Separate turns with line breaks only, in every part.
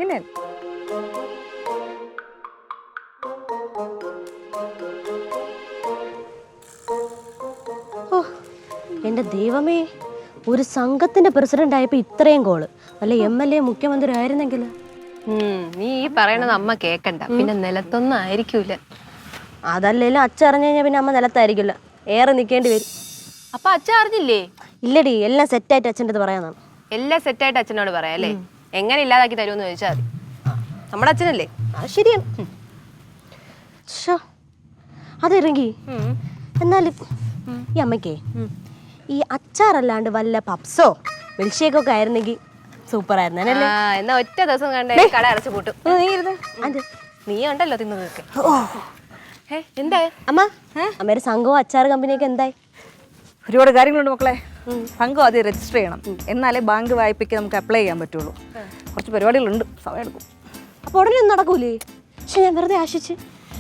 മിന്നൽ.
എന്റെ ദൈവമേ, ഒരു സംഘത്തിന്റെ പ്രസിഡന്റ് ആയപ്പോ ഇത്രയും കോള്. അല്ല MLA മുഖ്യമന്ത്രി ആയിരുന്നെങ്കിൽ.
നീ ഈ പറയണത് അമ്മ കേക്കണ്ട. പിന്നെ നിലത്തൊന്നും ആയിരിക്കൂല.
അതല്ലേലും അച്ഛൻ അറിഞ്ഞു കഴിഞ്ഞാൽ പിന്നെ അമ്മ നിലത്തായിരിക്കില്ല, ഏറെ നിൽക്കേണ്ടി വരും.
അപ്പൊ അച്ഛൻ അറിഞ്ഞില്ലേ?
ഇല്ലടി, എല്ലാം സെറ്റായിട്ട് അച്ഛൻ്റെ അടുത്ത് പറയാന്നാണ്.
എല്ലാം സെറ്റായിട്ട് അച്ഛനോട് പറയാം അല്ലേ? എങ്ങനെ ഇല്ലാതാക്കി തരുമെന്ന് ചോദിച്ചാൽ മതി. നമ്മുടെ അച്ഛനല്ലേ?
ശരിയാണ്. അതിറങ്ങി. എന്നാലും ഈ അമ്മയ്ക്കേ ഈ അച്ചാറല്ലാണ്ട് വല്ല പപ്സോ മിൽഷേക്കൊക്കെ ആയിരുന്നെങ്കിൽ സൂപ്പർ ആയിരുന്നു.
എന്നാ ഒറ്റ ദിവസം കണ്ട കട അടച്ചു കൂട്ടും. നീ ഉണ്ടല്ലോ തിന്നതൊക്കെ. എന്തായി
അമ്മ? അമ്മയുടെ സംഘവും അച്ചാർ കമ്പനിയൊക്കെ എന്തായി?
ഒരുപാട് കാര്യങ്ങളുണ്ട് മക്കളെ. സംഘം ആദ്യം രജിസ്റ്റർ ചെയ്യണം, എന്നാലേ ബാങ്ക് വായ്പയ്ക്ക് നമുക്ക് അപ്ലൈ ചെയ്യാൻ പറ്റുള്ളൂ. കുറച്ച് പരിപാടികളുണ്ട്, സമയം എടുക്കും.
അപ്പോൾ ഉടനെ ഒന്നും നടക്കൂലേ? പക്ഷെ ഞാൻ വെറുതെ ആശിച്ച്.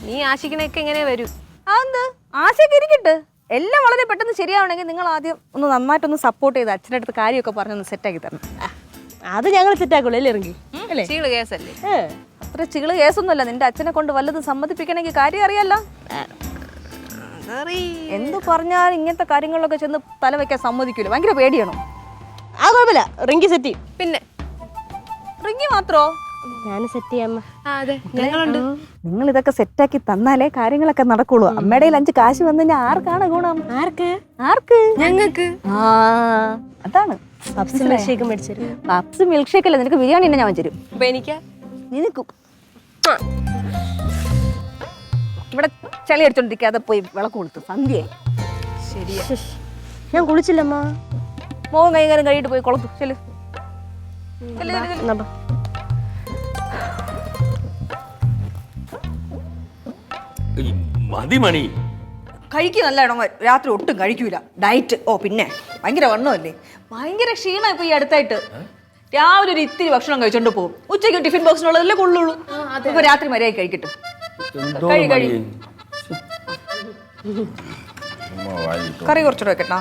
നീ ആശിക്കണൊക്കെ എങ്ങനെ വരും?
അതെന്ത് ആശയൊക്കെ ഇരിക്കട്ടെ, എല്ലാം വളരെ പെട്ടെന്ന് ശരിയാവണമെങ്കിൽ നിങ്ങൾ ആദ്യം ഒന്ന് നന്നായിട്ടൊന്ന് സപ്പോർട്ട് ചെയ്ത് അച്ഛൻ്റെ അടുത്ത് കാര്യമൊക്കെ പറഞ്ഞൊന്ന് സെറ്റാക്കി തരണം.
അത് ഞങ്ങൾ സെറ്റാക്കുള്ളൂ അല്ലേ ഇറങ്ങി? അല്ലേ?
ചീള് കേസല്ലേ?
അത്ര ചികള് കേസൊന്നുമല്ല. നിന്റെ അച്ഛനെ കൊണ്ട് വല്ലതും സമ്മതിപ്പിക്കണമെങ്കിൽ കാര്യം അറിയാലോ. എന്ത് പറഞ്ഞാലും ഇങ്ങനത്തെ കാര്യങ്ങളിലൊക്കെ ചെന്ന് തല വെക്കാൻ സമ്മതിക്കൂല, ഭയങ്കര പേടിയാണോ?
ആ കുഴപ്പമില്ല, റിങ്കി സെറ്റ് ചെയ്യും.
പിന്നെ
റിങ്ങി മാത്രോ?
ഞാൻ സെറ്റ് ചെയ്യാം.
അതെ, ഞങ്ങളുണ്ട്.
നിങ്ങൾ ഇതൊക്കെ സെറ്റാക്കി തന്നാലേ കാര്യങ്ങളൊക്കെ നടക്കുള്ളൂ. അമ്മയുടെ 5 കാശ് വന്നു കഴിഞ്ഞാൽ ആർക്കാണ് ഗുണം? ആർക്ക്?
ഞങ്ങൾക്ക്.
അതാണ്
പപ്സ് മിൽക്ക് ഷേക്ക് മേടിച്ചു.
പപ്സ് മിൽക്ക് ഷേക്ക് അല്ല, നിനക്ക് ബിരിയാണി തന്നെ ഞാൻ തരും.
അപ്പൊ എനിക്കാ?
നിനക്കും ഇവിടെ ചളി അടിച്ചോണ്ടിരിക്കാതെ പോയി വിളക്ക് കൊടുത്തു, സന്ധ്യയായി.
ശരിയാ.
ഞാൻ കുളിച്ചില്ലമ്മ.
മോഹം കൈകാരം കഴിയിട്ട് പോയി കൊളത്തു. ചെല്ലു.
മതി മണി.
കഴിക്കുന്നല്ല രാത്രി ഒട്ടും കഴിക്കൂല, ഡയറ്റ്. ഓ പിന്നെ ഭയങ്കര വണ്ണമല്ലേ, ഭയങ്കര ക്ഷീണം. ഇപ്പൊ ഈ അടുത്തായിട്ട് രാവിലെ ഒരു ഇത്തിരി ഭക്ഷണം കഴിച്ചോണ്ട് പോകും, ഉച്ചയ്ക്ക് ടിഫിൻ ബോക്സിനുള്ളതല്ലേ കൊള്ളുള്ളൂ. ഇപ്പൊ രാത്രി മര്യാദ കഴിക്കട്ടെ. കറി കുറച്ചുകൂടെ വെക്കട്ടാ.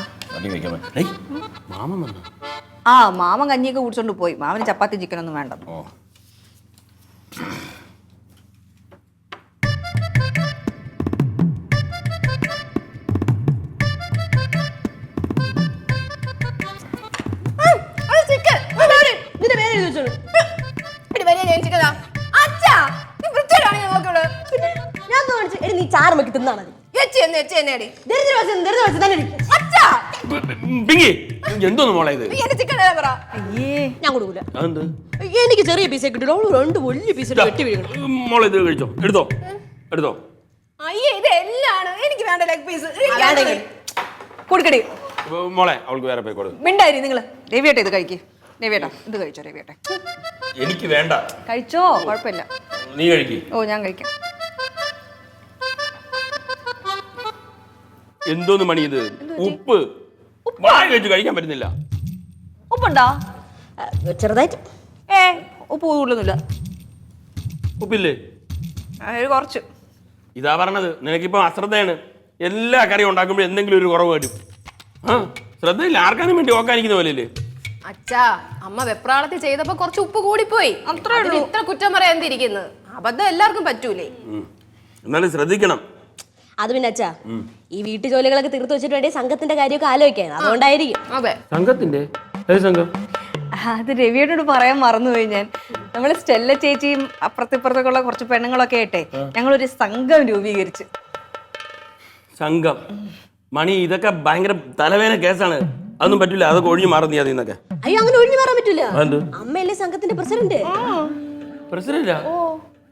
ആ മാമൻ കഞ്ഞിയൊക്കെ കുടിച്ചോണ്ട് പോയി. മാമന് ചപ്പാത്തി ചിക്കനൊന്നും വേണ്ട.
നീ ചാറമൊക്കെ തിന്നാണ്
എന്തോന്ന് മോളെ ഇത്?
ഞാൻ കൊടുക്കൂല. എനിക്ക് ചെറിയ പീസേ കിട്ടില്ല, 2 വലിയ പീസ് വെട്ടി വീഴണം.
മോളെ ഇത് കഴിച്ചോ, എടുത്തോ എടുത്തോ.
അയ്യേ, ഇത് എല്ലാണ്. എനിക്ക് വേണ്ട ലെഗ് പീസ്.
കൊടുക്കടി
മോളെ, അവൾക്ക് വേറെ പോയി കൊടു.
മിണ്ടായി നിങ്ങള്. രവിയേട്ട ഇത് കഴിക്കേ. രവിയേട്ടാ ഇത് കഴിച്ചോ. രവിയേട്ടെ
എനിക്ക് വേണ്ട.
കഴിച്ചോ, കുഴപ്പമില്ല.
നീ കഴിക്ക്.
ഓ ഞാൻ കഴിക്കാം.
എന്തോന്ന് മണി ഇത്? ഉപ്പ് വായി വെച്ച് കഴിക്കാൻ പറ്റുന്നില്ല.
ഉപ്പുണ്ടോ?
ചെറുതായിട്ട്.
ഉപ്പ് കൂടുതലൊന്നുമില്ല.
ഉപ്പില്ലേ?
കുറച്ച്.
ഇതാ പറഞ്ഞത്, നിനക്കിപ്പോ അശ്രദ്ധയാണ്. എല്ലാ കറിയും ഉണ്ടാക്കുമ്പോൾ എന്തെങ്കിലും ഒരു കുറവ് വരും. ശ്രദ്ധയില്ല, ആർക്കാനും വേണ്ടി ഓക്കാനിക്കുന്ന പോലെയല്ലേ?
അച്ഛാ, അമ്മ വെപ്രാളത്തിൽ ചെയ്തപ്പോ കുറച്ച് ഉപ്പ് കൂടിപ്പോയി, അത്രേ ഉള്ളൂ. ഇത്ര കുറ്റം പറയാൻ എന്തിരിക്കുന്നത്? അബദ്ധം എല്ലാവർക്കും പറ്റൂലേ?
എന്നാലും ശ്രദ്ധിക്കണം.
അത് പിന്നെ അച്ഛാ, ഈ വീട്ടു ജോലികളൊക്കെ തീർത്തു വെച്ചിട്ട് വേണ്ടി സംഘത്തിന്റെ കാര്യമൊക്കെ ആലോചിക്കാൻ, അതുകൊണ്ടായിരിക്കും.
അതെ.
സംഘത്തിന്റെ സംഘം
അത് രവിയോട് പറയാൻ മറന്നുപോയി ഞാൻ. നമ്മള് സ്റ്റെല്ല ചേച്ചിയും അപ്പുറത്തിപ്പുറത്തൊക്കെയുള്ള കുറച്ച് പെണ്ണുങ്ങളൊക്കെ ആയിട്ടെ ഞങ്ങളൊരു സംഘം രൂപീകരിച്ചു.
സംഘം മണി, ഇതൊക്കെ ഭയങ്കര തലവേദന കേസാണ്. അതൊന്നും പറ്റില്ല, അതൊക്കെ ഒഴിഞ്ഞു മാറുന്നീ അതിന്നൊക്കെ.
അയ്യോ, അങ്ങനെ ഒഴിഞ്ഞു മാറാൻ പറ്റൂല. അമ്മയല്ലേ സംഘത്തിന്റെ പ്രസിഡന്റ്.
പ്രസിഡന്റാ?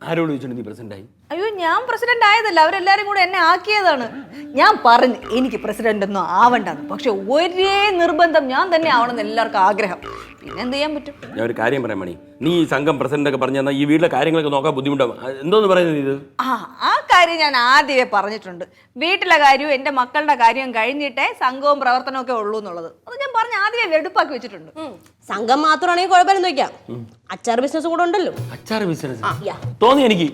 ആരോട് ചോദിച്ചിട്ട് നീ പ്രസിഡന്റ് ആയി?
അയ്യോ, ഞാൻ പ്രസിഡന്റ് ആയതല്ല, അവരെല്ലാരും കൂടെ എന്നെ ആക്കിയതാണ്. ഞാൻ പറഞ്ഞു എനിക്ക് പ്രസിഡന്റ് ഒന്നും ആവണ്ടെന്ന്, പക്ഷെ ഒരേ നിർബന്ധം ഞാൻ തന്നെ ആവണമെന്ന് എല്ലാവർക്കും ആഗ്രഹം. പിന്നെ എന്ത് ചെയ്യാൻ പറ്റും?
ഞാൻ ഒരു കാര്യം പറയാം മണി, നീ ഈ സംഘം പ്രസിഡന്റ് ഒക്കെ പറഞ്ഞു തന്നാൽ ഈ വീട്ടിലെ കാര്യങ്ങളൊക്കെ നോക്കാൻ ബുദ്ധിമുട്ടാവും. എന്തോന്ന് പറയുന്നത് ഇത്?
ആ കാര്യം ഞാൻ ആദ്യമേ പറഞ്ഞിട്ടുണ്ട്. വീട്ടിലെ കാര്യവും എന്റെ മക്കളുടെ കാര്യവും കഴിഞ്ഞിട്ടേ സംഘവും പ്രവർത്തനവും ഒക്കെ ഉള്ളൂ എന്നുള്ളത്. അത് ഞാൻ പറഞ്ഞ ആദ്യമേ വെടുപ്പാക്കി വെച്ചിട്ടുണ്ട്.
സംഘം മാത്രമാണെങ്കിൽ കുഴപ്പമില്ലെന്ന് വെക്കാം, അച്ചാർ ബിസിനസ് കൂടെ ഉണ്ടല്ലോ.
അച്ചാർ ബിസിനസ് തോന്നി എനിക്ക്.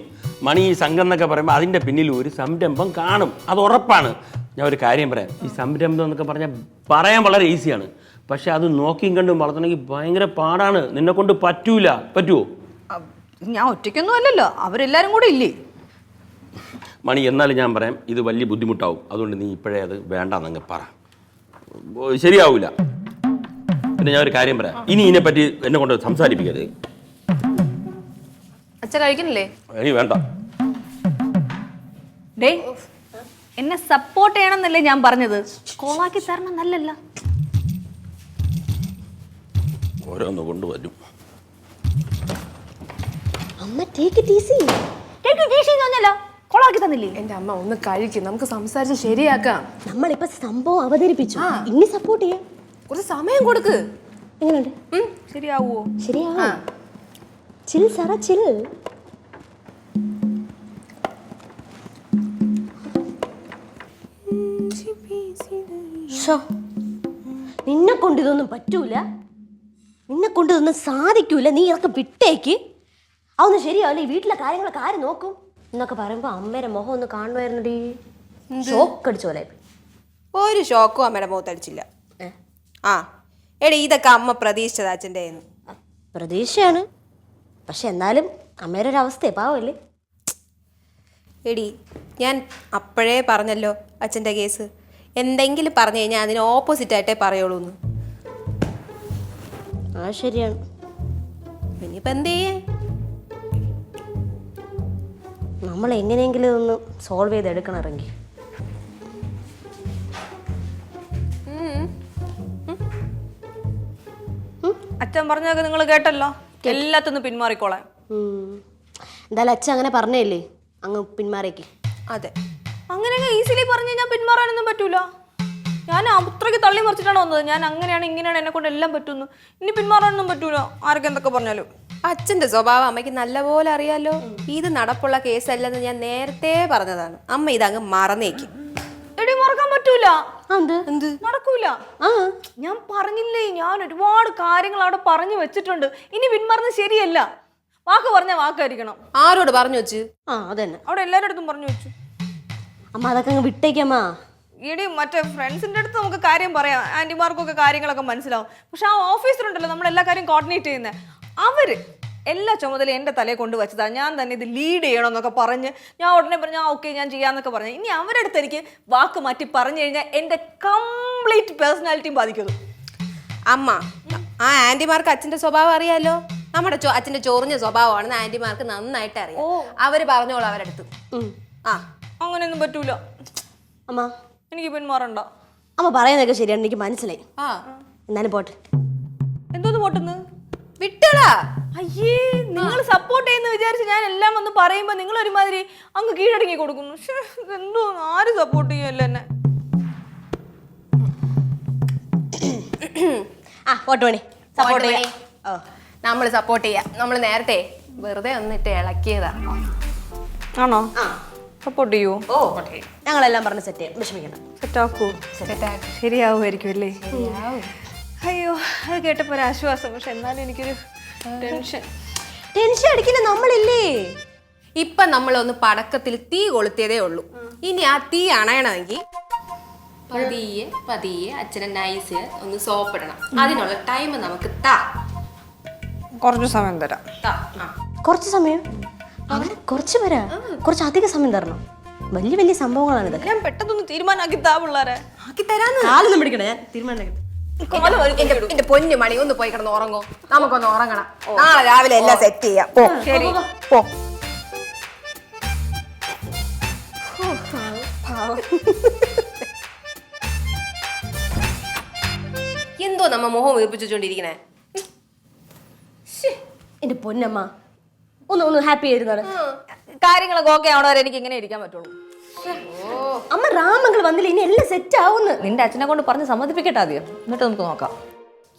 മണി, ഈ സംഘം എന്നൊക്കെ പറയുമ്പോൾ അതിന്റെ പിന്നിൽ ഒരു സംരംഭം കാണും, അത് ഉറപ്പാണ്. ഞാൻ ഒരു കാര്യം പറയാം, ഈ സംരംഭം എന്നൊക്കെ പറഞ്ഞാൽ പറയാൻ വളരെ ഈസിയാണ്, പക്ഷെ അത് നോക്കിയും കണ്ടും വളർത്തണമെങ്കിൽ ഭയങ്കര പാടാണ്. നിന്നെ കൊണ്ട് പറ്റൂല. പറ്റുമോ?
ഞാൻ ഒറ്റയ്ക്കൊന്നും അല്ലല്ലോ, അവരെല്ലാരും കൂടെ ഇല്ലേ.
മണി എന്നാലും ഞാൻ പറയാം, ഇത് വലിയ ബുദ്ധിമുട്ടാവും. അതുകൊണ്ട് നീ ഇപ്പോഴേ അത് വേണ്ടെന്നങ്ങ് പറ, ശരിയാവൂല. പിന്നെ ഞാൻ ഒരു കാര്യം പറയാം, ഇനി ഇതിനെപ്പറ്റി എന്നെ കൊണ്ട് സംസാരിപ്പിക്കരുത്.
അച്ഛൻ കഴിക്കണില്ലേ?
ഇനി വേണ്ട.
ഡേ, എന്നെ സപ്പോർട്ട് ചെയ്യണമെന്നല്ലേ ഞാൻ പറഞ്ഞത്, കോളാക്കി തരണം നല്ലല്ല.
ഓരോന്ന് കൊണ്ടുവരും.
അമ്മ ടേക്ക് ഇറ്റ് ഈസി.
കോളാക്കി തന്നില്ലേ?
എന്റെ അമ്മ ഒന്ന് കഴിക്കും, നമുക്ക് സംസാരിച്ച് ശരിയാക്കാം.
നമ്മളിപ്പോ സംഭവം അവതരിപ്പിച്ചു, ഇനി സപ്പോർട്ട് ചെയ്യാം.
കുറച്ച് സമയം കൊടുക്ക്.
എങ്ങനെയുണ്ട്?
ശരിയാവോ?
ശരിയാ. ചിൽ സാറാ ചിൽ. നിന്നെ കൊണ്ട് ഇതൊന്നും പറ്റൂല, നിന്നെ കൊണ്ട് ഇതൊന്നും സാധിക്കൂല, നീ ഇതൊക്കെ വിട്ടേക്ക്. അതൊന്നും ശരിയാവില്ല. ഈ വീട്ടിലെ കാര്യങ്ങളൊക്കെ ആര് നോക്കും എന്നൊക്കെ പറയുമ്പോ അമ്മേരെ മുഖം ഒന്ന് കാണുമായിരുന്നടി. ഷോക്ക് അടിച്ച പോലെ.
ഒരു ഷോക്കും അമ്മയുടെ മുഖത്തടിച്ചില്ല. ആ എടി, ഇതൊക്കെ അമ്മ പ്രതീക്ഷിച്ചത് അച്ഛൻ്റെ.
പ്രതീക്ഷയാണ്, പക്ഷെ എന്നാലും അമ്മേരെ ഒരു അവസ്ഥയെ പാവല്ലേ.
എടി, ഞാൻ അപ്പോഴേ പറഞ്ഞല്ലോ അച്ഛൻ്റെ കേസ്. എന്തെങ്കിലും പറഞ്ഞു കഴിഞ്ഞാൽ അതിന് ഓപ്പോസിറ്റായിട്ടേ പറയുള്ളൂ എന്ന്.
ആ ശരിയാണ്.
ഇനിയിപ്പോൾ എന്ത് ചെയ്യേ?
നമ്മൾ എങ്ങനെയെങ്കിലും ഒന്ന് സോൾവ് ചെയ്തെടുക്കണം ഇറങ്ങി.
അച്ഛൻ പറഞ്ഞതൊക്കെ നിങ്ങൾ കേട്ടല്ലോ, എല്ലാത്തിനും പിന്മാറിക്കോളാം.
എന്തായാലും അച്ഛൻ അങ്ങനെ പറഞ്ഞല്ലേ, അങ്ങ് പിന്മാറിയേക്ക്.
അതെ,
അങ്ങനെയൊക്കെ ഈസിലി പറഞ്ഞു ഞാൻ പിന്മാറാനൊന്നും പറ്റൂല. ഞാൻ അത്രയ്ക്ക് തള്ളി മറിച്ചിട്ടാണ് വന്നത്. ഞാൻ അങ്ങനെയാണ് ഇങ്ങനെയാണ്, എന്നെ കൊണ്ട് എല്ലാം പറ്റുന്നു. ഇനി പിന്മാറാനൊന്നും പറ്റൂല, ആർക്ക് എന്തൊക്കെ പറഞ്ഞാലും.
അച്ഛൻ്റെ സ്വഭാവം അമ്മയ്ക്ക് നല്ലപോലെ അറിയാലോ. ഇത് നടപ്പുള്ള കേസല്ലെന്ന് ഞാൻ നേരത്തെ പറഞ്ഞതാണ്. അമ്മ ഇതങ്ങ് മറന്നേക്കും.
എടി, മറക്കാൻ പറ്റൂല.
എന്ത്
നടക്കൂല. ഞാൻ പറഞ്ഞില്ലേ, ഞാൻ ഒരുപാട് കാര്യങ്ങൾ അവിടെ പറഞ്ഞു വെച്ചിട്ടുണ്ട്. ഇനി പിന്മാറുന്നത് ശരിയല്ല. വാക്ക് പറഞ്ഞ വാക്കായിരിക്കണം.
ആരോട് പറഞ്ഞു വെച്ച്?
അതന്നെ,
അവിടെ എല്ലാവരുടെ അടുത്തും പറഞ്ഞു വെച്ചു.
അമ്മ അതൊക്കെ അങ്ങ് വിട്ടേക്കമ്മ.
ഇടി, മറ്റേ ഫ്രണ്ട്സിന്റെ അടുത്ത് നമുക്ക് കാര്യം പറയാം, ആന്റിമാർക്കൊക്കെ കാര്യങ്ങളൊക്കെ മനസ്സിലാവും. പക്ഷെ ആ ഓഫീസറുണ്ടല്ലോ, നമ്മളെല്ലാ കാര്യം കോർഡിനേറ്റ് ചെയ്യുന്നത്, അവര് എല്ലാ ചുമതലയും എൻ്റെ തലയെ കൊണ്ട് വെച്ചതാ. ഞാൻ തന്നെ ഇത് ലീഡ് ചെയ്യണമെന്നൊക്കെ പറഞ്ഞ് ഞാൻ ഉടനെ പറഞ്ഞു, ഓക്കെ ഞാൻ ചെയ്യാന്നൊക്കെ പറഞ്ഞു. ഇനി അവരുടെ അടുത്ത് എനിക്ക് വാക്ക് മാറ്റി പറഞ്ഞു കഴിഞ്ഞാൽ എൻ്റെ കംപ്ലീറ്റ് പേഴ്സണാലിറ്റിയും ബാധിക്കുന്നു.
അമ്മ, ആ ആന്റിമാർക്ക് അച്ഛൻ്റെ സ്വഭാവം അറിയാലോ. നമ്മുടെ അച്ഛൻ്റെ ചൊറിഞ്ഞ സ്വഭാവമാണെന്ന് ആന്റിമാർക്ക് നന്നായിട്ട് അറിയാം. അവര് പറഞ്ഞോളൂ അവരടുത്ത്.
അങ്ങനെയൊന്നും പറ്റൂല.
അമ്മ
എനിക്ക് പിന്മാറണ്ട.
അമ്മ പറയുന്നതൊക്കെ ശരിയാണ്, എനിക്ക് മനസ്സിലായി. എന്നാലും പോട്ടെ.
എന്തോന്ന് പോട്ടെന്ന്
വിട്ടടാ.
അയ്യേ, നിങ്ങൾ സപ്പോർട്ട് ചെയ്യുന്ന വിചാരിച്ച് ഞാൻ എല്ലാം ഒന്ന് പറയുമ്പോ നിങ്ങൾ ഒരുമാതിരി അങ്ങ് കീഴടങ്ങി കൊടുക്കുന്നു. എന്തോ, ആര് സപ്പോർട്ട് ചെയ്യല്ല എന്നെ.
പോട്ടെ മണി, സപ്പോർട്ട് ചെയ്യാം.
നമ്മൾ സപ്പോർട്ട് ചെയ്യാം. നമ്മൾ നേരത്തെ വെറുതെ ഒന്നിട്ട് ഇളക്കിയതാ.
ആണോ? സപ്പോർട്ട് ചെയ്യൂ.
ഞങ്ങളെല്ലാം പറഞ്ഞ് സെറ്റ് ചെയ്യാം, വിഷമിക്കണം.
സെറ്റാക്കൂ. ശരിയാവുമായിരിക്കും അല്ലേ? അയ്യോ, അത് കേട്ടപ്പോ ഒരു ആശ്വാസം. പക്ഷെ എന്നാലും എനിക്കൊരു
ടെൻഷൻ അടിക്കില്ല, നമ്മളില്ലേ.
ഇപ്പൊ നമ്മളൊന്ന് പടക്കത്തിൽ തീ കൊളുത്തിയതേ ഉള്ളൂ. ഇനി ആ തീ അണയണമെങ്കിൽ പതിയെ പതിയെ അച്ഛനെ നൈസ് ഒന്ന് സോപ്പിടണം. അതിനുള്ള ടൈം നമുക്ക്
കുറച്ച് സമയം തരാം.
കുറച്ച് സമയം? അങ്ങനെ കുറച്ച് വരാ, കുറച്ച് അധിക സമയം തരണം. വലിയ വലിയ സംഭവങ്ങളാണ് ഇതൊക്കെ.
ഞാൻ പെട്ടെന്നൊന്ന് തീരുമാനമാക്കി താ പിള്ളേരെ.
ആക്കി തരാന്ന്.
കാലൊന്നും പിടിക്കണേ, ഞാൻ തീരുമാനം.
എന്റെ പൊന്നു മണി, ഒന്ന് പോയി കിടന്ന് ഉറങ്ങോ. നമുക്കൊന്ന് ഉറങ്ങണം. നാളെ രാവിലെ എല്ലാം സെറ്റ് ചെയ്യാം.
ശരി, പോ.
എന്തോ നമ്മ മുഖം വീർപ്പിച്ചുകൊണ്ടിരിക്കണേ.
എന്റെ പൊന്നമ്മ, ഒന്ന് ഹാപ്പി ആയിരുന്നാണ്.
കാര്യങ്ങളൊക്കെ ഓക്കെ ആവണ വരെ എനിക്ക് ഇങ്ങനെ ഇരിക്കാൻ പറ്റുള്ളൂ.
അമ്മ റാമങ്ങൾ വന്നില്ല, ഇനി എല്ലാം സെറ്റ് ആവുന്നു.
നിന്റെ അച്ഛനെ കൊണ്ട് പറഞ്ഞ് സമ്മതിപ്പിക്കട്ടെ ആദ്യം, എന്നിട്ട് നമുക്ക് നോക്കാം.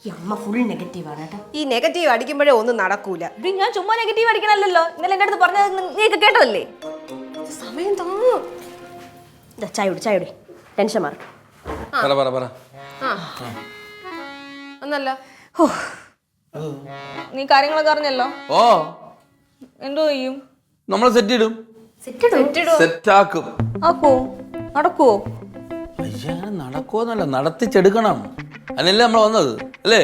ഈ അമ്മ ഫുൾ നെഗറ്റീവ് ആണ് കേട്ടോ.
ഈ നെഗറ്റീവ് അടിക്കുമ്പോഴേ ഒന്നും നടക്കൂല.
ഞാൻ ചുമ്മാ നെഗറ്റീവ് അടിക്കണല്ലോ. ഇന്നലെ എന്റെ അടുത്ത് പറഞ്ഞത് നീയൊക്കെ കേട്ടതല്ലേ?
സമയം താങ്ങും.
ചായ ടെൻഷൻ മാറും.
ഒന്നല്ല,
നീ കാര്യങ്ങളൊക്കെ അറിഞ്ഞല്ലോ. എന്തോ ചെയ്യും?
നമ്മൾ സെറ്റ് ഇടും, സെറ്റ് ആക്കും.
ആക്കോ? നടക്കുവോ?
നടക്കുമെന്നല്ല, നടത്തിച്ചെടുക്കണം. അതിനല്ലേ നമ്മൾ വന്നത് അല്ലേ?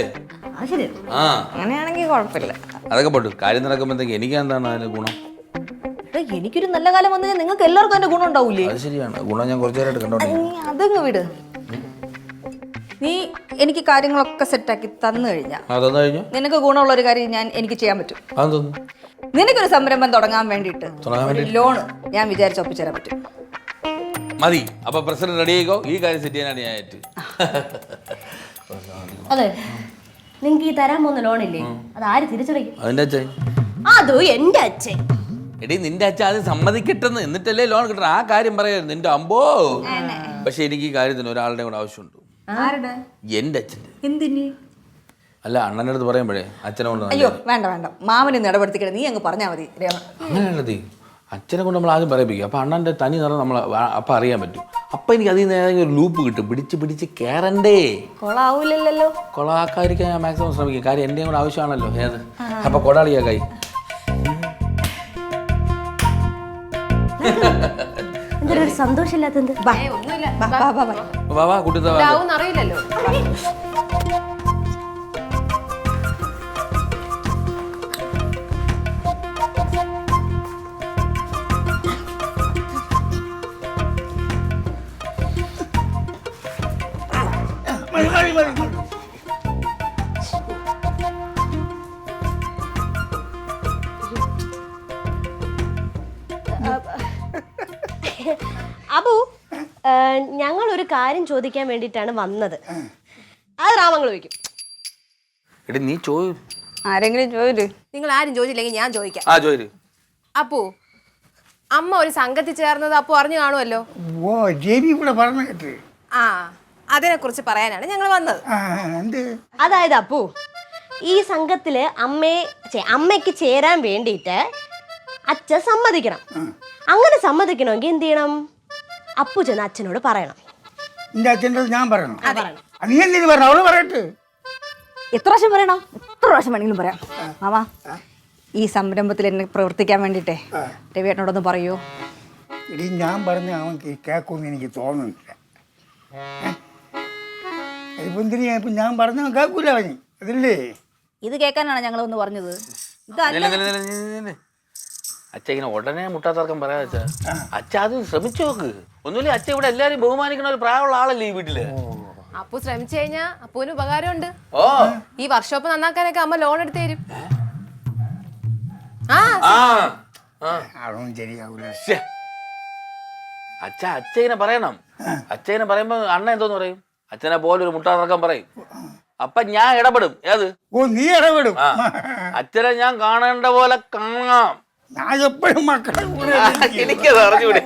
ആ ശരി,
ആ
അങ്ങനെയാണെങ്കിൽ കുഴപ്പമില്ല.
അതൊക്കെ പോട്ടു. കാര്യം നടക്കുമ്പോഴത്തേക്ക് എനിക്ക് എന്താണ് അതിന് ഗുണം?
എനിക്കൊരു നല്ല കാലം വന്നു കഴിഞ്ഞാൽ നിങ്ങൾക്ക് എല്ലാവർക്കും അതിന്റെ ഗുണം ഉണ്ടാവൂലേ?
അത് ശരിയാണ്, ഗുണം ഞാൻ കുറച്ചു നേരമായിട്ട് കണ്ടോട്ടെ.
അതങ്ങ് വിട്. നീ എനിക്ക് കാര്യങ്ങളൊക്കെ സെറ്റാക്കി തന്നു കഴിഞ്ഞാ
അതൊന്നു കഴിഞ്ഞു
നിനക്ക് ഗുണമുള്ള ഒരു കാര്യം എനിക്ക് ചെയ്യാൻ പറ്റും.
അതൊന്നു
നിനക്കൊരു സംരംഭം തുടങ്ങാൻ വേണ്ടിയിട്ട് ലോണ് ഞാൻ വിചാരിച്ച് ഒപ്പിച്ചേരാൻ പറ്റും.
മതി. അപ്പൊ പ്രസിഡന്റ് റെഡി ആയിക്കോ, ഈ കാര്യം സെറ്റ് ചെയ്യാനാണ് ഞാൻ ആയിട്ട്.
അതെ, നിങ്ങക്ക് ഈ തരാൻ പോകുന്ന ലോണില്ലേ, അത് ആര് തിരിച്ചടയ്ക്കും?
അതിന്റെ അച്ഛൻ.
അതോ എന്റെ അച്ഛൻ.
എടീ നിന്റെ അച്ഛൻ അത് സമ്മതിക്കട്ടെന്ന്, എന്നിട്ടല്ലേ ലോൺ കിട്ടണം. ആ കാര്യം പറയായിരുന്നു നിന്റെ അമ്പോ. പക്ഷെ എനിക്ക് ഈ കാര്യത്തിന് ഒരാളുടെ കൂടെ ആവശ്യമുണ്ട്. എന്റെ അച്ഛൻ്റെ.
എന്തിന്?
അല്ല, അണ്ണൻ്റെ അടുത്ത് പറയുമ്പോഴേ അച്ഛനെ കൊണ്ട്.
അയ്യോ വേണ്ട വേണ്ട, മാമനെ ഇടപെടുത്തിക്കണേ, നീ അങ്ങ് പറഞ്ഞാൽ മതി.
അങ്ങനെയുള്ളത് അച്ഛനെ കൊണ്ട് നമ്മൾ ആദ്യം പറയിപ്പിക്കും. അപ്പം അണ്ണൻ്റെ തനി നിറം നമ്മൾ അപ്പം അറിയാൻ പറ്റും. അപ്പം എനിക്ക് അതിൽ നിന്ന് ഏതെങ്കിലും ഒരു ലൂപ്പ് കിട്ടും. പിടിച്ച് കയറണ്ടേ.
കൊളാവൂലല്ലോ.
കൊളാക്കാതിരിക്കാൻ ഞാൻ മാക്സിമം ശ്രമിക്കും. കാര്യം എൻ്റെയും കൂടെ ആവശ്യമാണല്ലോ. ഏത് അപ്പം കൊടാളിയാ കൈ.
എന്തൊരു സന്തോഷമില്ലാത്തത്.
വാ കുട്ടിത്ത
അറിയില്ലല്ലോ.
അബു, ഞങ്ങൾ ഒരു കാര്യം ചോദിക്കാൻ വേണ്ടിയിട്ടാണ് വന്നത്. അത് രാമങ്ങൾ ചോദിക്കും.
എടി നീ ചോദിച്ചു.
ആരെങ്കിലും ചോദിച്ചു.
നിങ്ങൾ ആരും ചോദിച്ചില്ലെങ്കിൽ ഞാൻ ചോദിക്കാം.
ആ ചോദിച്ചു.
അപ്പു, അമ്മ ഒരു സംഘത്തിൽ ചേർന്നത് അപ്പു അറിഞ്ഞു കാണുമല്ലോ.
ഓ ജെബി കൂടെ പറഞ്ഞു കേട്ട്.
ആ, അതിനെ കുറിച്ച് പറയാനാണ് ഞങ്ങൾ വന്നത്.
അതായത് അപ്പു, ഈ സംഘത്തില് അമ്മയ്ക്ക് ചേരാൻ വേണ്ടിയിട്ട് അച്ഛൻ സമ്മതിക്കണം. അങ്ങനെ സമ്മതിക്കണമെങ്കിൽ എന്ത് ചെയ്യണം? അപ്പു ചെന്ന് അച്ഛനോട് പറയണം.
നിന്റെ അച്ഛൻ്റെ ഞാൻ പറയണം. നീ എന്തിനു പറഞ്ഞു? അവള് പറയട്ടെ.
എത്ര പ്രാവശ്യം പറയണം? എത്ര പ്രാവശ്യം വേണമെങ്കിലും പറയാം. മാമാ, ഈ സംരംഭത്തിൽ എന്നെ പ്രവർത്തിക്കാൻ വേണ്ടിയിട്ടേ രവിയേട്ടനോടൊന്ന് പറയൂ.
ഇനി ഞാൻ പറഞ്ഞ അവൻ കേൾക്കുമെന്ന് എനിക്ക് തോന്നുന്നില്ല. ഇപ്പം എന്തിനാ ഇപ്പം ഞാൻ പറഞ്ഞ കേൾക്കൂല അവന്. അതല്ലേ
ഇത് കേൾക്കാനാണ് ഞങ്ങൾ ഒന്ന് പറഞ്ഞത്.
അച്ഛ ഇങ്ങനെ ഉടനെ മുട്ടാത്തർക്കം പറയാ അച്ഛ. അച്ഛ അത് ശ്രമിച്ചു നോക്ക്. ഒന്നുമില്ല, അച്ഛ ഇവിടെ എല്ലാരും ബഹുമാനിക്കുന്ന ഒരു പ്രായമുള്ള ആളല്ലേ ഈ വീട്ടില്.
അപ്പു ശ്രമിച്ചു കഴിഞ്ഞാ അപ്പുവിന് ഉപകാരമുണ്ട്.
ഓ,
ഈ വർക്ക്ഷോപ്പ് നന്നാക്കാനൊക്കെ അമ്മ ലോൺ എടുത്ത് തരും.
അതൊന്നും ശരിയാവൂല.
അച്ഛ ഇങ്ങനെ പറയണം. അച്ഛ ഇങ്ങനെ പറയുമ്പോ അണ്ണ എന്തോന്ന് പറയും? അച്ഛനെ പോലെ ഒരു മുട്ടാതർക്കം പറയും. അപ്പൊ ഞാൻ ഇടപെടും. ഏത്?
ഓ, നീ ഇടപെടും.
അച്ഛനെ ഞാൻ കാണേണ്ട പോലെ കാണാം.
ഞാൻ എപ്പോഴും മക്കളെ കൂടെ
എനിക്കത് അറിഞ്ഞൂടെ.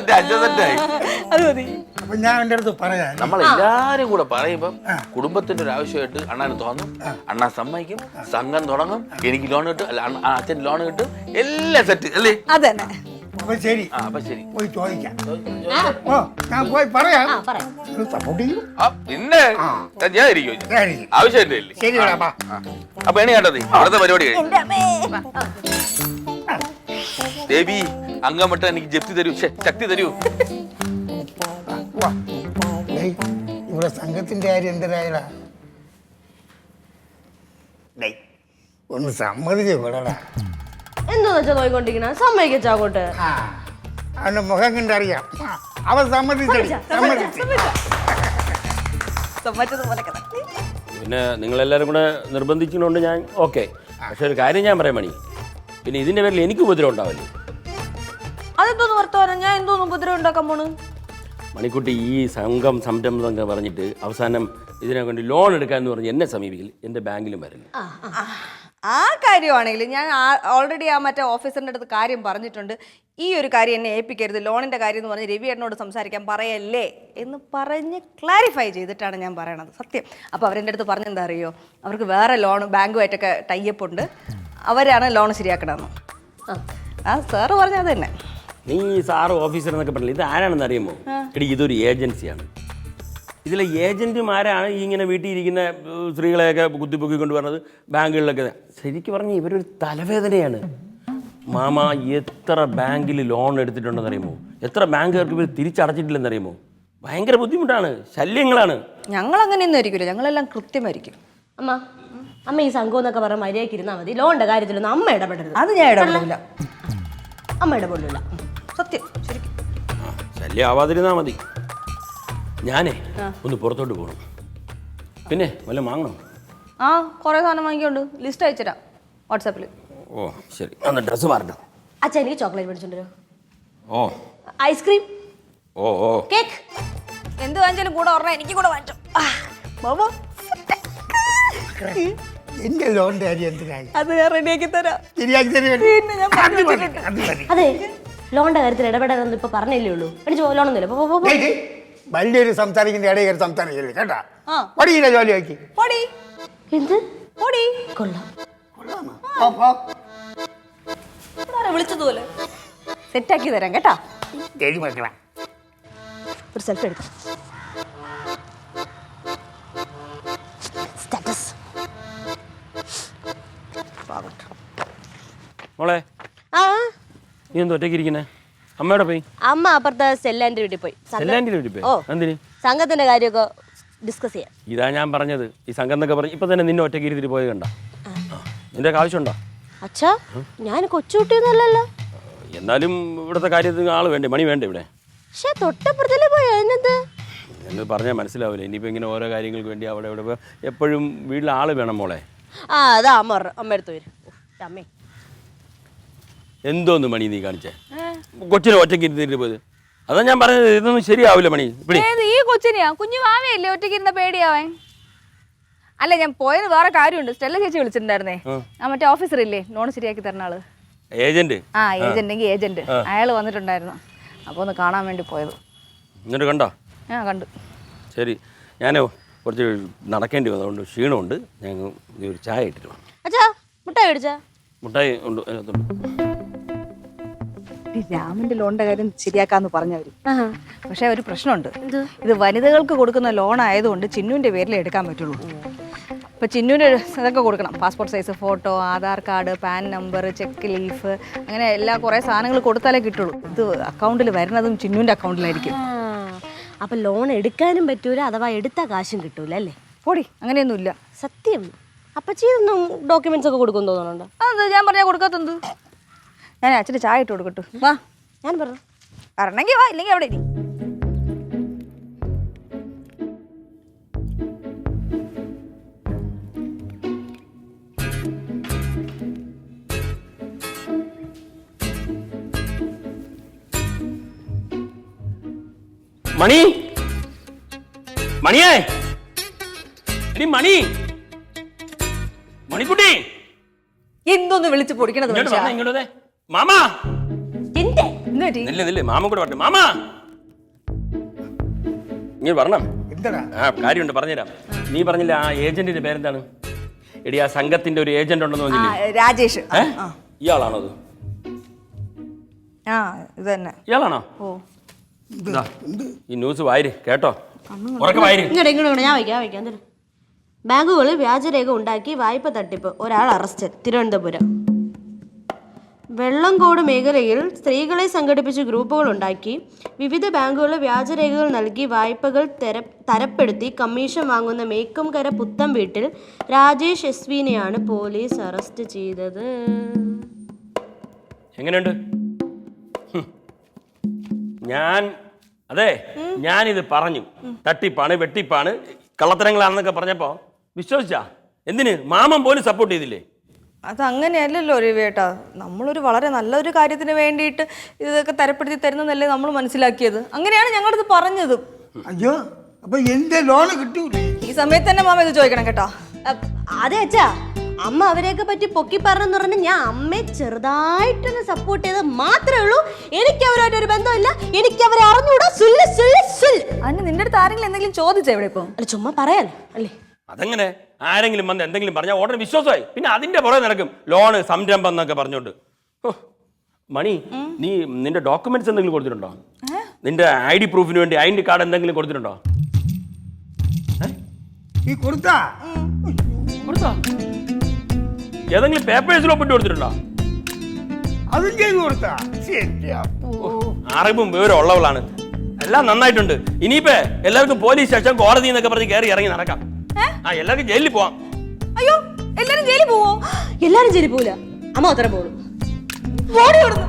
തെറ്റായി.
അപ്പൊ ഞാൻ എൻ്റെ അടുത്ത് പറയാം.
നമ്മളെല്ലാരും കൂടെ പറയുമ്പം കുടുംബത്തിന്റെ ഒരു ആവശ്യമായിട്ട് അണ്ണന് തോന്നും. അണ്ണ സമ്മതിക്കും, സംഘം തുടങ്ങും, എനിക്ക് ലോൺ കിട്ടും, അല്ല അച്ഛൻ ലോൺ കിട്ടും, എല്ലാം സെറ്റ് അല്ലേ?
അതന്നെ.
അപ്പൊ ശരി,
അപ്പൊ ശരി,
പോയി ചോദിക്കാം. ഓ, ഞാൻ പോയി പറയാം. സപ്പോർട്ട് ചെയ്യും.
പിന്നെ ഞാൻ ഇരിക്കും. ആവശ്യമില്ലേ?
ശരിയോടാ.
അപ്പൊ എണി കണ്ടത് അവിടുത്തെ പരിപാടി കഴിഞ്ഞു. ദേവി, അംഗം വിട്ട എനിക്ക് ജപ്തി തരൂ, ശക്തി തരൂ.
ഇവിടെ സംഘത്തിന്റെ കാര്യം എന്തരായടാ? ഒന്ന് സമ്മതിച്ചു വിടടാ.
എന്താന്ന് വെച്ചാ നോയിക്കൊണ്ടിരിക്കണ? സമ്മതിക്കോട്ട്.
അവന്റെ മുഖം കണ്ടറിയാം. അവൻ സമ്മതിച്ചടി.
പിന്നെ നിങ്ങളെല്ലാവരും കൂടെ നിർബന്ധിക്കുന്നതുകൊണ്ട് ഞാൻ ഓക്കെ. പക്ഷെ ഒരു കാര്യം ഞാൻ പറയാം മണി, പിന്നെ ഇതിന്റെ പേരിൽ എനിക്ക് ഉപദ്രവം ഉണ്ടാവില്ലേ?
അതെന്തോന്ന് വർത്തമാനം? ഞാൻ എന്തോന്ന് ഉപദ്രവം ഉണ്ടാക്കാൻ പോണ്?
മണിക്കുട്ടി ഈ സംരംഭം എന്നൊക്കെ പറഞ്ഞിട്ട് അവസാനം ഇതിനെ കൊണ്ട് ലോൺ എടുക്കാന്ന് പറഞ്ഞ് എന്നെ സമീപിക്കില്ല, എൻ്റെ ബാങ്കിലും വരില്ല.
ആ കാര്യമാണെങ്കിൽ ഞാൻ ഓൾറെഡി ആ മറ്റേ ഓഫീസറിൻ്റെ അടുത്ത് കാര്യം പറഞ്ഞിട്ടുണ്ട്. ഈ ഒരു കാര്യം എന്നെ ഏൽപ്പിക്കരുത്, ലോണിൻ്റെ കാര്യം എന്ന് പറഞ്ഞ് രവിയേട്ടനോട് സംസാരിക്കാൻ പറയല്ലേ എന്ന് പറഞ്ഞ് ക്ലാരിഫൈ ചെയ്തിട്ടാണ് ഞാൻ പറയണത്. സത്യം. അപ്പോൾ അവരെൻ്റെ അടുത്ത് പറഞ്ഞെന്താ അറിയോ, അവർക്ക് വേറെ ലോൺ ബാങ്കുമായിട്ടൊക്കെ ടൈപ്പ് ഉണ്ട്, അവരാണ് ലോൺ ശരിയാക്കണമെന്ന്. ആ സാറ് പറഞ്ഞത് തന്നെ.
നീ സാറ് ഓഫീസർ എന്നൊക്കെ പറഞ്ഞില്ല, ഇത് ആരാണെന്ന് അറിയുമോ? എടി, ഇതൊരു ഏജൻസിയാണ്. ഇതിലെ ഏജന്റുമാരാണ് ഈ ഇങ്ങനെ വീട്ടിൽ ഇരിക്കുന്ന സ്ത്രീകളെയൊക്കെ കുത്തിപ്പൊക്കിക്കൊണ്ട് പറഞ്ഞത് ബാങ്കുകളിലൊക്കെ. ശരിക്കും പറഞ്ഞാൽ ഇവരൊരു തലവേദനയാണ്. മാമ എത്ര ബാങ്കിൽ ലോൺ എടുത്തിട്ടുണ്ടെന്ന് അറിയുമോ? എത്ര ബാങ്കുകാർക്ക് ഇവർ തിരിച്ചടച്ചിട്ടില്ലെന്ന് അറിയുമോ? ഭയങ്കര ബുദ്ധിമുട്ടാണ്, ശല്യങ്ങളാണ്.
ഞങ്ങൾ അങ്ങനെയൊന്നും ആയിരിക്കില്ല, ഞങ്ങളെല്ലാം കൃത്യമായിരിക്കും.
അമ്മ ഈ സംഘം എന്നൊക്കെ പറഞ്ഞ മര്യാദയ്ക്ക് ഇരുന്നാൽ മതി. ലോണിന്റെ കാര്യത്തിലൊന്നും അമ്മ ഇടപെടരുത്.
അത് ഞാൻ ഇടപെടില്ല.
അമ്മ ഇടപെടില്ല.
സത്യം, ശരിക്കും.
ശല്യം ആവാതിരുന്നാ മതി. ഞാനേ ഒന്ന് പുറത്തോട്ട് പോകണം. പിന്നെ വല്ല വാങ്ങണം?
ആ, കുറേ സാധനം വാങ്ങിക്കൊണ്ട് ലിസ്റ്റ് അയച്ചുതരാം വാട്സാപ്പിൽ.
ഓ ശരി, അന്ന് ഡ്രസ്സ് മാറണം.
അച്ഛൻ എനിക്ക് ചോക്ലേറ്റ് മേടിച്ചോണ്ടോ?
ഓ
ഐസ്ക്രീം,
ഓ ഓ
കേക്ക്,
എന്ത് വാങ്ങിച്ചാലും കൂടെ പറഞ്ഞാൽ എനിക്ക് കൂടെ വാങ്ങിച്ചോ. ബാബു,
എന്റെ ലോണിന്റെ കാര്യം എന്തിനായി?
അത് ഞാൻ റെഡിയാക്കി തരാം.
ശരിയാക്കി തരുമോ?
പിന്നെ ഞാൻ
അത് മതി, അത് മതി.
അതെ ലോണിന്റെ കാര്യത്തിൽ ഇടപെടാനൊന്നും ഇപ്പൊ പറഞ്ഞില്ലേ ഉള്ളൂ. എനിക്ക് ലോണൊന്നുമില്ല.
ഡേയ്, ഡേയ്, വലിയൊരു സംസാരിക്കുന്ന ഇടയിൽ കയറി സംസാരിക്കില്ല കേട്ടാ.
ആ.
പടിയില്ല ജോലി ആക്കി.
പൊടി
എന്ത്
പൊടി
കൊള്ളാം.
വിളിച്ചതുപോലെ സെറ്റാക്കി തരാം കേട്ടാ.
ഒരു സെൽഫി എടുക്കാം. സ്റ്റാറ്റസ്.
മോളെ,
ആ
നീ എന്തോ ഒറ്റയ്ക്ക് ഇരിക്കുന്നേ? അമ്മയോടെ പോയി?
അമ്മ അപ്പുറത്തെ സെല്ലാൻ്റെ വീട്ടിൽ പോയി.
സെല്ലാൻ്റെ വീട്ടിൽ പോയി?
ഓ.
എന്തിന്?
സംഘത്തിന്റെ കാര്യമൊക്കെ ഡിസ്കസ് ചെയ്യാം.
ഇതാ ഞാൻ പറഞ്ഞത്, ഈ സംഘം എന്നൊക്കെ പറഞ്ഞ് ഇപ്പൊ തന്നെ നിന്നെ ഒറ്റയ്ക്ക് ഇരുത്തിട്ട് പോയത് കണ്ട. നിന്റെ ആവശ്യമുണ്ടോ?
അച്ഛാ, ഞാൻ കൊച്ചുകുട്ടിയൊന്നുമല്ലല്ലോ.
എന്നാലും ഇവിടുത്തെ കാര്യത്തിന് ആള് വേണ്ടേ, മണി വേണ്ടേ ഇവിടെ?
പക്ഷെ തൊട്ടപ്പുറത്തല്ലേ പോയി. അതിനെന്ത്?
എന്നത് പറഞ്ഞാൽ മനസ്സിലാവില്ല. ഇനിയിപ്പോൾ ഇങ്ങനെ ഓരോ കാര്യങ്ങൾക്ക് വേണ്ടി അവിടെ ഇവിടെ എപ്പോഴും വീട്ടിൽ ആള് വേണം മോളെ.
ആ അതാ അമ്മ എടുത്തു വരും. അമ്മേ
എന്തോന്ന് മണി നീ കാണിച്ചേ? കൊച്ചിനെ ഒറ്റയ്ക്ക് ഇരുത്തിട്ട് പോയത്. അതാ ഞാൻ പറഞ്ഞത്, ഇതൊന്നും ശരിയാവില്ല മണി. ഇവിടെ
ഈ കൊച്ചിനെയാ, കുഞ്ഞു മാമയല്ലേ ഒറ്റയ്ക്ക് ഇരുന്ന പേടിയാവൻ. അല്ല, ഞാൻ പോയത് വേറെ കാര്യമുണ്ട്. സ്റ്റെല്ല ചേച്ചി വിളിച്ചിട്ടുണ്ടായിരുന്നേ. ആ മറ്റേ ഓഫീസർ ഇല്ലേ, ലോൺ ശരിയാക്കി തരുന്ന ആള്.
ഏജന്റ്?
ആ ഏജന്റ് ഏജന്റ്. അയാൾ വന്നിട്ടുണ്ടായിരുന്നു. അപ്പോൾ ഒന്ന് കാണാൻ വേണ്ടി പോയത്.
എന്നിട്ട് കണ്ടോ?
ആ കണ്ടു.
ശരി, ഞാൻ കുറച്ച് നടക്കേണ്ടി വന്നു, അതുകൊണ്ട് ക്ഷീണമുണ്ട്. ഞങ്ങൾ ഒരു ചായ ഇട്ടിട്ട് വേണം.
അച്ഛാ, മുട്ടായി മേടിച്ചാ?
മുട്ടായി ഉണ്ട് അതിനകത്തുണ്ട്.
രാമന്റെ ലോണിന്റെ കാര്യം ശരിയാക്കാന്ന് പറഞ്ഞവര്. പക്ഷെ ഒരു പ്രശ്നമുണ്ട്. ഇത് വനിതകൾക്ക് കൊടുക്കുന്ന ലോൺ ആയതുകൊണ്ട് ചിന്നുവിന്റെ പേരിലേ എടുക്കാൻ പറ്റുള്ളൂ. ഇപ്പൊ ചിന്നുവിന്റെ ഇതൊക്കെ കൊടുക്കണം. Passport size photo, Aadhaar card, pan number, check leaf, അങ്ങനെ എല്ലാ കുറെ സാധനങ്ങൾ കൊടുത്താലേ കിട്ടുള്ളൂ. ഇത് അക്കൗണ്ടിൽ വരുന്നതും ചിന്നുവിന്റെ അക്കൗണ്ടിലായിരിക്കും.
അപ്പൊ ലോൺ എടുക്കാനും പറ്റൂല, അഥവാ എടുത്ത കാശും കിട്ടൂല അല്ലേ?
പൊടി, അങ്ങനെയൊന്നുമില്ല.
സത്യം. അപ്പച്ചി ഒന്നും ഡോക്യുമെന്റ്സ് ഒക്കെ കൊടുക്കും തോന്നുന്നുണ്ടോ?
അത് ഞാൻ പറഞ്ഞാൽ കൊടുക്കാത്തത്. ഞാൻ അച്ഛന് ചായ ഇട്ട് കൊടുക്കട്ടു. വാ,
ഞാൻ പറഞ്ഞു
വരണമെങ്കിൽ വാ, ഇല്ലെങ്കിൽ അവിടെ ഇരി.
മണി, മണിയേ, എടി മണി, മണിക്കുട്ടി,
എന്തോന്ന് വിളിച്ച് പൊടിക്കണത്?
ഇങ്ങോട്ട് വന്നേ, ഇങ്ങോട്ട് വന്നേ. മാമാ, നില്ല്, മാമ കൂടെ പറഞ്ഞു. മാമാ ഇങ്ങനെ പറഞ്ഞം.
എന്താ
ആ കാര്യമുണ്ട്, പറഞ്ഞുതരാം. നീ പറഞ്ഞില്ല ആ ഏജന്റിന്റെ പേരെന്താണ്? എടി, ആ സംഘത്തിന്റെ ഒരു ഏജന്റ് ഉണ്ടെന്ന് പറഞ്ഞില്ലേ?
രാജേഷ്.
ഇയാളാണോ അത്?
ആ ഇത് തന്നെ.
ഇയാളാണോ?
ഓ,
ഇതാ, ഈ ന്യൂസ് വായിര് കേട്ടോ, ഉറക്കെ വായിര്.
ഇങ്ങോട്ട് ഞാൻ വയ്ക്കാം. ബാങ്കുകളിൽ വ്യാജരേഖ ഉണ്ടാക്കി വായ്പ തട്ടിപ്പ്, ഒരാൾ അറസ്റ്റ്, തിരുവനന്തപുരം. വെള്ളംകോട് മേഖലയിൽ സ്ത്രീകളെ സംഘടിപ്പിച്ച് ഗ്രൂപ്പുകൾ ഉണ്ടാക്കി വിവിധ ബാങ്കുകളിൽ വ്യാജരേഖകൾ നൽകി വായ്പകൾ തരപ്പെടുത്തി കമ്മീഷൻ വാങ്ങുന്ന മേക്കുംകര പുത്തം വീട്ടിൽ രാജേഷ് എസ്വിനെയാണ് പോലീസ് അറസ്റ്റ് ചെയ്തത്.
എങ്ങനെയുണ്ട്? ഞാനിത് പറഞ്ഞു, തട്ടിപ്പാണ്, വെട്ടിപ്പാണ്, കള്ളത്തരങ്ങളാണെന്നൊക്കെ പറഞ്ഞപ്പോ വിശ്വസിച്ചാ? എന്തിന്? മാമൻ പോലും സപ്പോർട്ട് ചെയ്തില്ലേ?
അതങ്ങനെയല്ലല്ലോ രവിയേട്ടാ. നമ്മളൊരു വളരെ നല്ലൊരു കാര്യത്തിന് വേണ്ടിയിട്ട് ഇതൊക്കെ തരപ്പെടുത്തി തരുന്നതല്ലേ നമ്മൾ മനസ്സിലാക്കിയത്. അങ്ങനെയാണ് ഞങ്ങളത് പറഞ്ഞത്.
അയ്യോ, അപ്പൊ എന്റെ ലോണ് കിട്ടൂലേ?
ഈ സമയത്ത് തന്നെ മാമ ഇത് ചോദിക്കണം കേട്ടോ.
അതെ അച്ഛാ, അമ്മ അവരെയൊക്കെ പറ്റി പൊക്കി പറഞ്ഞെന്ന് പറഞ്ഞ് ഞാൻ അമ്മയെ ചെറുതായിട്ടൊന്ന് സപ്പോർട്ട് ചെയ്ത് മാത്രമേ ഉള്ളൂ. എനിക്ക് അവരായിട്ടൊരു ബന്ധമില്ല, എനിക്ക് അവരെ അറിഞ്ഞൂടാ.
അതിന് നിന്റെ അടുത്ത് ആരെങ്കിലും എന്തെങ്കിലും ചോദിച്ചോ ഇവിടെ ഇപ്പൊ?
അല്ല, ചുമ്മാ പറയാലോ അല്ലേ?
അതെങ്ങനെ? ആരെങ്കിലും വന്ന് എന്തെങ്കിലും പറഞ്ഞാൽ ഉടനെ വിശ്വാസമായി, പിന്നെ അതിന്റെ പുറകെ നടക്കും. ലോണ്, സംരംഭം എന്നൊക്കെ പറഞ്ഞോണ്ട്. മണി, നീ നിന്റെ ഡോക്യുമെന്റ്സ് എന്തെങ്കിലും കൊടുത്തിട്ടുണ്ടോ? നിന്റെ ID പ്രൂഫിന് വേണ്ടി ID കാർഡ് എന്തെങ്കിലും കൊടുത്തിട്ടുണ്ടോ?
ഈ കൊടുത്താ
ഏതെങ്കിലും പേപ്പേഴ്സിൽ ഒപ്പിട്ട് കൊടുത്തിട്ടുണ്ടോ?
അതും ചെയ്ത് കൊടുത്താ? ശരിയാ.
അറിവും വിവരം ഉള്ളവളാണ്. എല്ലാം നന്നായിട്ടുണ്ട്. ഇനിയിപ്പോ എല്ലാവർക്കും പോലീസ് സ്റ്റേഷൻ കോടതി എന്നൊക്കെ പറഞ്ഞ് കയറി ഇറങ്ങി നടക്കാം. എല്ലാവർക്കും ജയിലിൽ പോവാം.
അയ്യോ എല്ലാരും ജയിലിൽ പോവോ?
എല്ലാരും ജയിലിൽ പോവില്ല, അമ്മ അത്ര പോകും.
ഓടി വിടുന്നു.